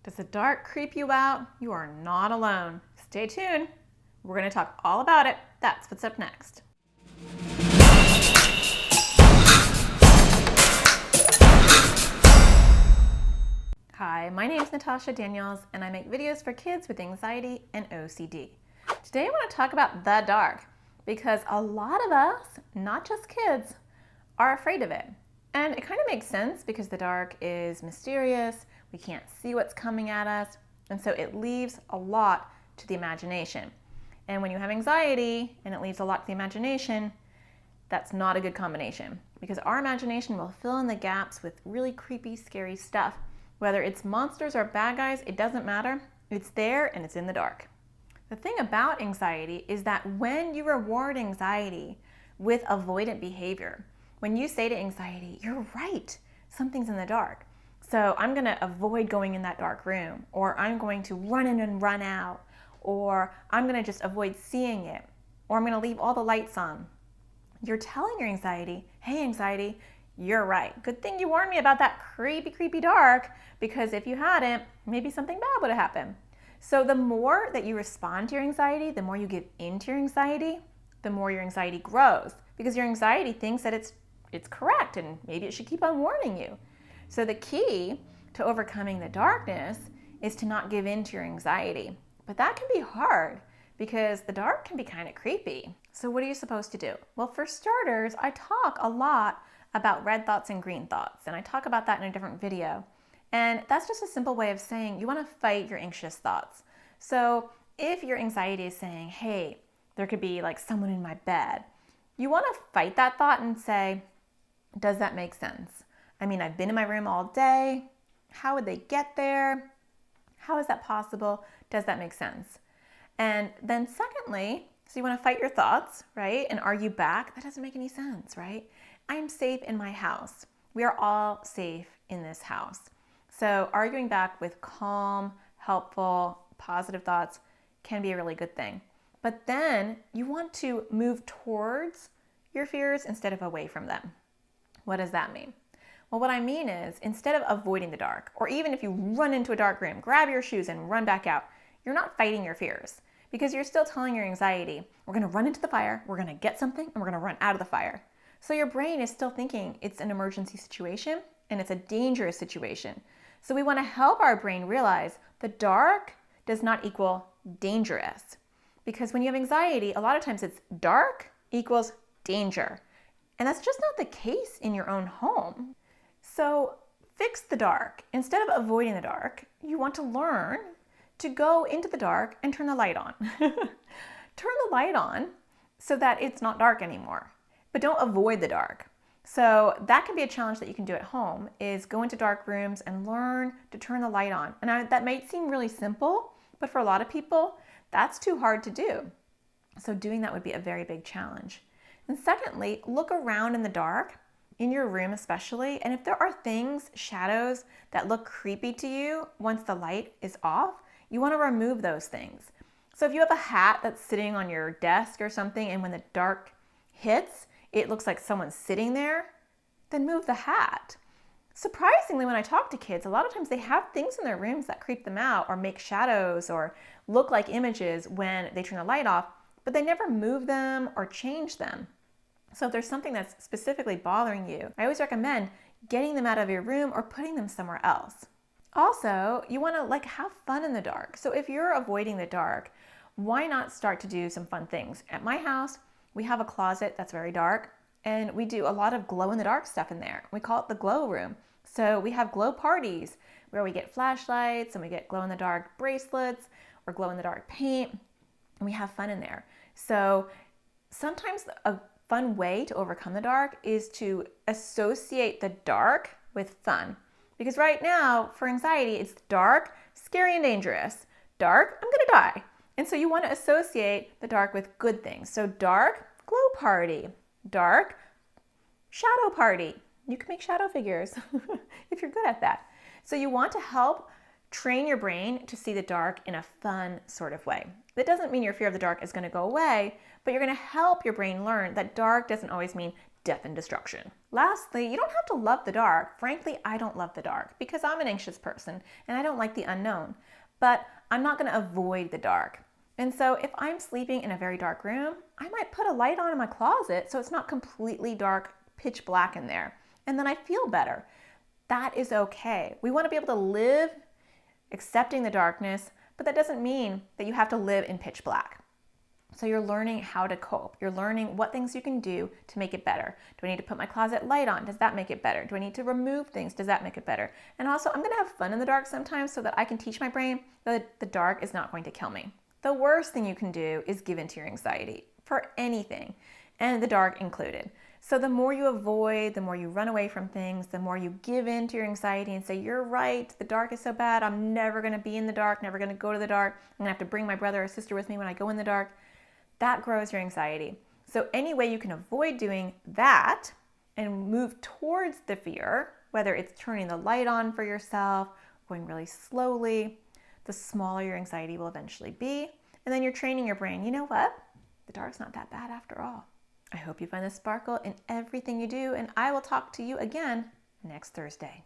Does the dark creep you out? You are not alone. Stay tuned. We're going to talk all about it. That's what's up next. Hi, my name is Natasha Daniels, and I make videos for kids with anxiety and OCD. Today I want to talk about the dark because a lot of us, not just kids, are afraid of it. And it kind of makes sense because the dark is mysterious, we can't see what's coming at us, and so it leaves a lot to the imagination. And when you have anxiety and it leaves a lot to the imagination, that's not a good combination because our imagination will fill in the gaps with really creepy, scary stuff. Whether it's monsters or bad guys, it doesn't matter. It's there and it's in the dark. The thing about anxiety is that when you reward anxiety with avoidant behavior, when you say to anxiety, you're right, something's in the dark, so I'm going to avoid going in that dark room, or I'm going to run in and run out, or I'm going to just avoid seeing it, or I'm going to leave all the lights on. You're telling your anxiety, hey anxiety, you're right. Good thing you warned me about that creepy, creepy dark, because if you hadn't, maybe something bad would have happened. So the more that you respond to your anxiety, the more you give into your anxiety, the more your anxiety grows, because your anxiety thinks that it's correct and maybe it should keep on warning you. So the key to overcoming the darkness is to not give in to your anxiety. But that can be hard because the dark can be kind of creepy. So what are you supposed to do? Well, for starters, I talk a lot about red thoughts and green thoughts, and I talk about that in a different video. And that's just a simple way of saying you want to fight your anxious thoughts. So if your anxiety is saying, hey, there could be like someone in my bed, you want to fight that thought and say, does that make sense? I mean, I've been in my room all day. How would they get there? How is that possible? Does that make sense? And then secondly, so you want to fight your thoughts, right? And argue back. That doesn't make any sense, right? I'm safe in my house. We are all safe in this house. So arguing back with calm, helpful, positive thoughts can be a really good thing. But then you want to move towards your fears instead of away from them. What does that mean? Well, what I mean is instead of avoiding the dark, or even if you run into a dark room, grab your shoes and run back out, you're not fighting your fears because you're still telling your anxiety, we're going to run into the fire, we're going to get something, and we're going to run out of the fire. So your brain is still thinking it's an emergency situation and it's a dangerous situation. So we want to help our brain realize the dark does not equal dangerous. Because when you have anxiety, a lot of times it's dark equals danger. And that's just not the case in your own home. So fix the dark. Instead of avoiding the dark, you want to learn to go into the dark and turn the light on. Turn the light on so that it's not dark anymore. But don't avoid the dark. So that can be a challenge that you can do at home, is go into dark rooms and learn to turn the light on. And that might seem really simple, but for a lot of people, that's too hard to do. So doing that would be a very big challenge. And secondly, look around in the dark, in your room especially, and if there are things, shadows, that look creepy to you once the light is off, you want to remove those things. So if you have a hat that's sitting on your desk or something, and when the dark hits, it looks like someone's sitting there, then move the hat. Surprisingly, when I talk to kids, a lot of times they have things in their rooms that creep them out or make shadows or look like images when they turn the light off, but they never move them or change them. So if there's something that's specifically bothering you, I always recommend getting them out of your room or putting them somewhere else. Also, you want to have fun in the dark. So if you're avoiding the dark, why not start to do some fun things? At my house, we have a closet that's very dark, and we do a lot of glow-in-the-dark stuff in there. We call it the glow room. So we have glow parties where we get flashlights and we get glow-in-the-dark bracelets or glow-in-the-dark paint, and we have fun in there. So sometimes a fun way to overcome the dark is to associate the dark with fun. Because right now, for anxiety, it's dark, scary, and dangerous. Dark, I'm gonna die. And so you want to associate the dark with good things. So dark, glow party. Dark, shadow party. You can make shadow figures if you're good at that. So you want to help train your brain to see the dark in a fun sort of way. That doesn't mean your fear of the dark is going to go away, but you're going to help your brain learn that dark doesn't always mean death and destruction. Lastly, you don't have to love the dark. Frankly, I don't love the dark because I'm an anxious person and I don't like the unknown. But I'm not going to avoid the dark. And so if I'm sleeping in a very dark room, I might put a light on in my closet so it's not completely dark, pitch black in there. And then I feel better. That is okay. We want to be able to live accepting the darkness, but that doesn't mean that you have to live in pitch black. So you're learning how to cope. You're learning what things you can do to make it better. Do I need to put my closet light on? Does that make it better? Do I need to remove things? Does that make it better? And also, I'm going to have fun in the dark sometimes so that I can teach my brain that the dark is not going to kill me. The worst thing you can do is give in to your anxiety for anything, and the dark included. So the more you avoid, the more you run away from things, the more you give in to your anxiety and say, you're right, the dark is so bad, I'm never going to be in the dark, never going to go to the dark, I'm going to have to bring my brother or sister with me when I go in the dark. That grows your anxiety. So any way you can avoid doing that and move towards the fear, whether it's turning the light on for yourself, going really slowly, the smaller your anxiety will eventually be. And then you're training your brain. You know what? The dark's not that bad after all. I hope you find the sparkle in everything you do, and I will talk to you again next Thursday.